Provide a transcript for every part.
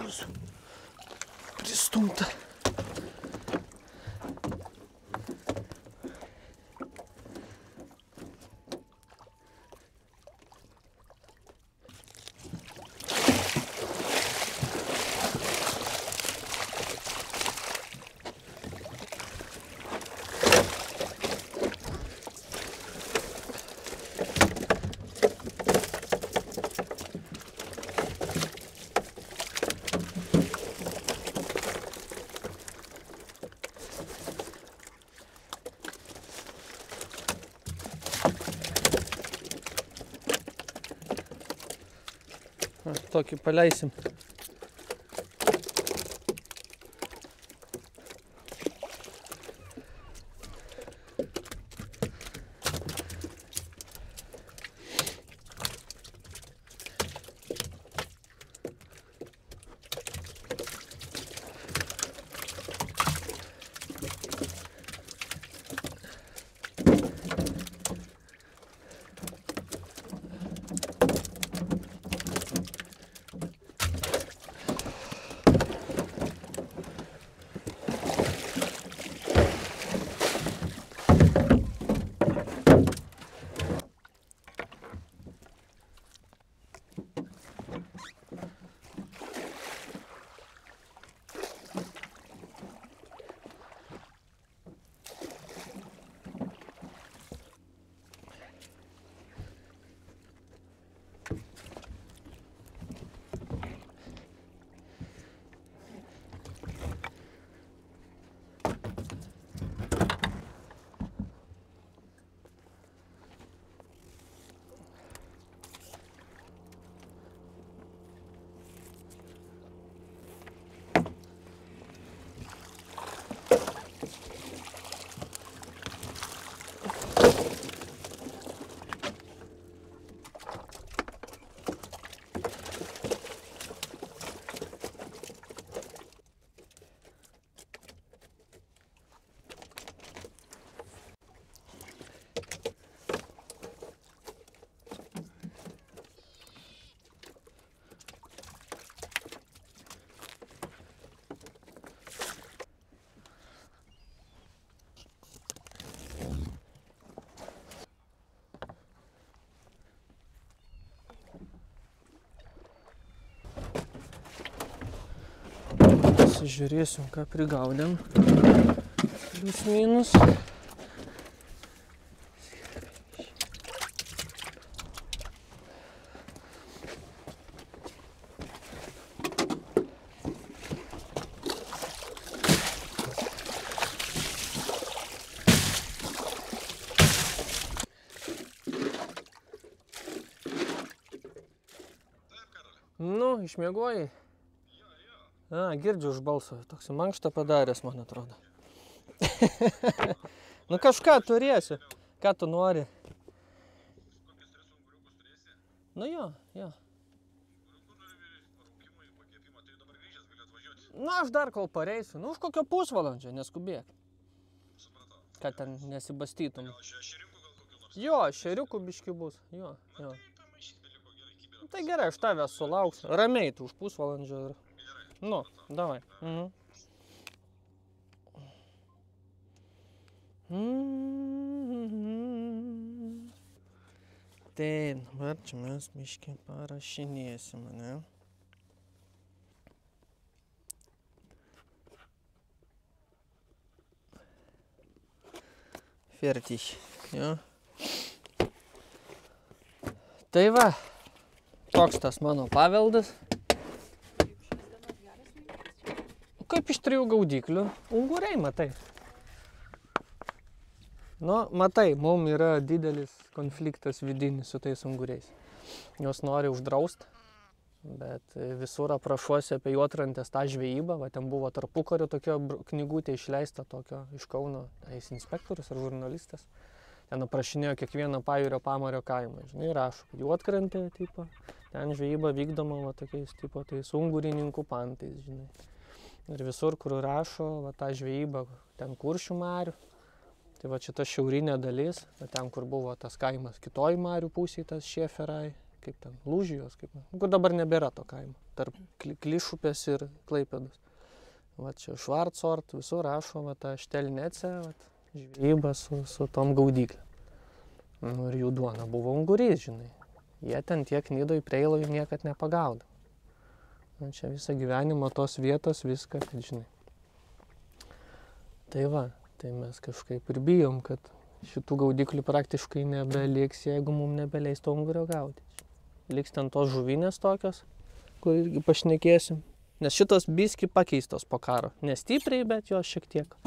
žusiu. Pristumta. Tokį paleisim. Žiūrėsim, ką prigaudėm. Plius minus. Nu, išmiegojai? Girdžiu už balso, toks mankštą padaręs, man atrodo. Nu kažką turėsiu. Ką tu nori? Nu jo. Nu aš dar kol pareisiu. Nu už kokio pusvalandžio, neskubėk. Kad ten nesibastytum. Jo, šeriukų biški bus. Jo. Tai gerai, aš tavęs sulauksiu. Ramiai tu už pusvalandžio ir... Nu, davai. Tai dabar čia mes biškį parašinėsim, ne? Fertig, jo. Tai va, toks tas mano paveldas. Kaip iš 3 gaudyklių. Unguriai, matai. Nu, matai, mums yra didelis konfliktas vidinis su tais unguriais. Jos nori uždraust, bet visur aprašuosi apie Juodkrantės tą žvejybą. Va, ten buvo tarpukariu tokia knygutė išleista tokio iš Kauno inspektorius ar žurnalistas. Ten aprašinėjo kiekvieną pajūrio pamario kaimą. Žinai, rašo, kad Juodkrantė, tipo, ten žvejyba vykdoma va, tokiais, tipo, tais ungurininkų pantais, žinai. Ir visur, kur rašo, va, tą žvejybą, ten Kuršių marių. Tai va šita šiaurinė dalis, ten, kur buvo tas kaimas kitoj marių pusėj, tas Šėferai, kaip ten, Lūžijos, kur dabar nebėra to kaimo, tarp Klišupės ir Klaipėdos. Va čia Švarcort, visur rašo, va ta Štelnece, va, žvejyba su tom gaudyklėm. Nu, ir jų duona buvo ungurys, žinai. Jie ten tiek Nidoj Preiloj niekad nepagaudavo. Nu, čia visą gyvenimą tos vietos, viską, kad žinai. Tai va, tai mes kažkaip ir bijom, kad šitų gaudyklių praktiškai nebeliks, jeigu mums nebeleis to ungurio gaudyti. Liks ten tos žuvinės tokios, kur irgi pašnekėsim. Nes šitos biski pakeistos po karo. Nestipriai, bet jos šiek tiek.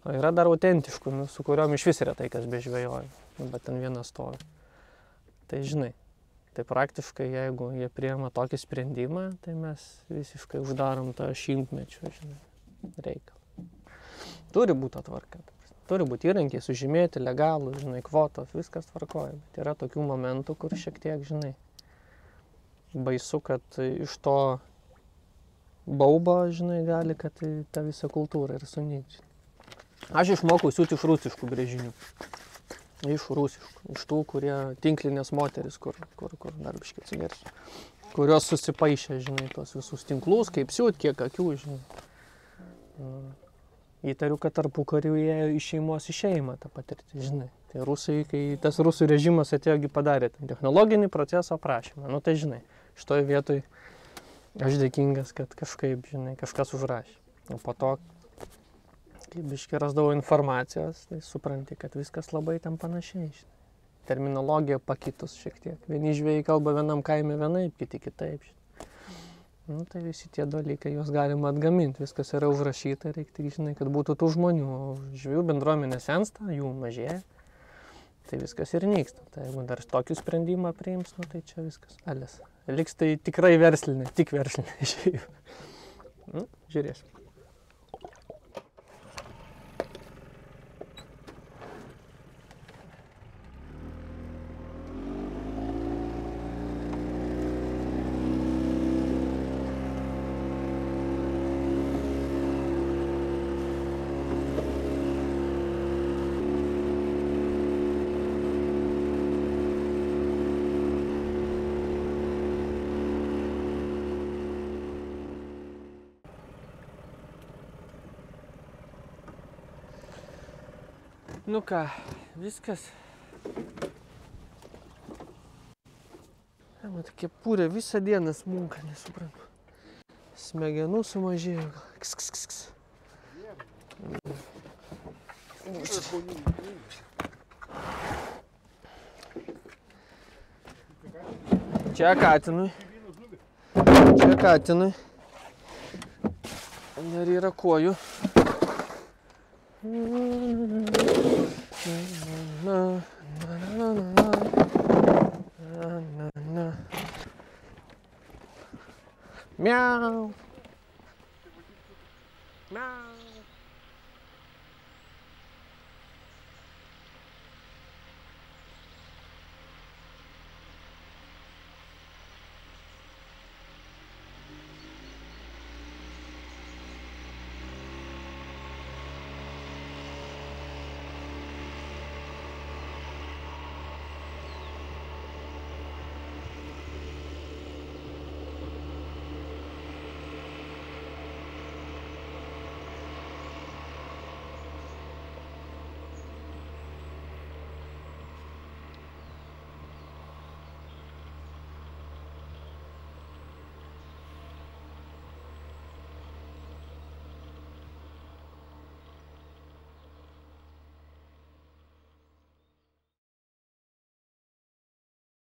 O yra dar autentiškų, nu, su kuriuom iš vis retai kas bežvejoja. Bet ten vienas stovi. Tai žinai, tai praktiškai jeigu jie priima tokį sprendimą, tai mes visiškai uždarom tą šimtmečio, žinai, reikalą. Turi būti atvarka. Turi būti įrankiai sužymėti, legalų, žinai, kvotos, viskas tvarkoja. Bet yra tokių momentų, kur šiek tiek, žinai, baisu, kad iš to baubo, žinai, gali, kad ta visa kultūra ir sunykti. Aš išmokau siūti iš rusiškų brėžinių. Iš rusiškų. Iš tų, kurie tinklinės moteris, kur dar biškai atsigersiu. Kurios susipaišė, žinai, tos visus tinklus, kaip siūt, kiek akių, žinai. Įtariu, kad tarpukariu jie iš šeimos į šeimą tą patirtį, žinai. Tai rusai, kai tas rusų režimas atėjo, padarė technologinį proceso aprašymą. Nu tai žinai, šitoj vietoj aš dėkingas, kad kažkaip, žinai, kažkas užrašė. O po to, kai biškai rasdavau informacijos, tai supranti, kad viskas labai ten panašiai, žinai. Terminologija pakitus šiek tiek. Vieni žvejai kalba vienam kaime vienaip, kiti kitaip, žinai. Nu, tai visi tie dalykai, juos galima atgaminti, viskas yra užrašyta, reikia tik, žinai, kad būtų tų žmonių. O žvejų bendruomenė sensta, jų mažėja, tai viskas ir nyksta. Tai jeigu dar tokį sprendimą priims, nu, tai čia viskas. Alės. Liks tai tikrai verslinė, tik verslinė žvejyba. Nu, žiūrėsim. Nu ką, viskas. Man tokia pūrė visą dieną smunka, nesuprantu. Smegenų sumažėjo. Kss. Čia katinui. Čia katinui. Dar yra kojų. Miau. Miau.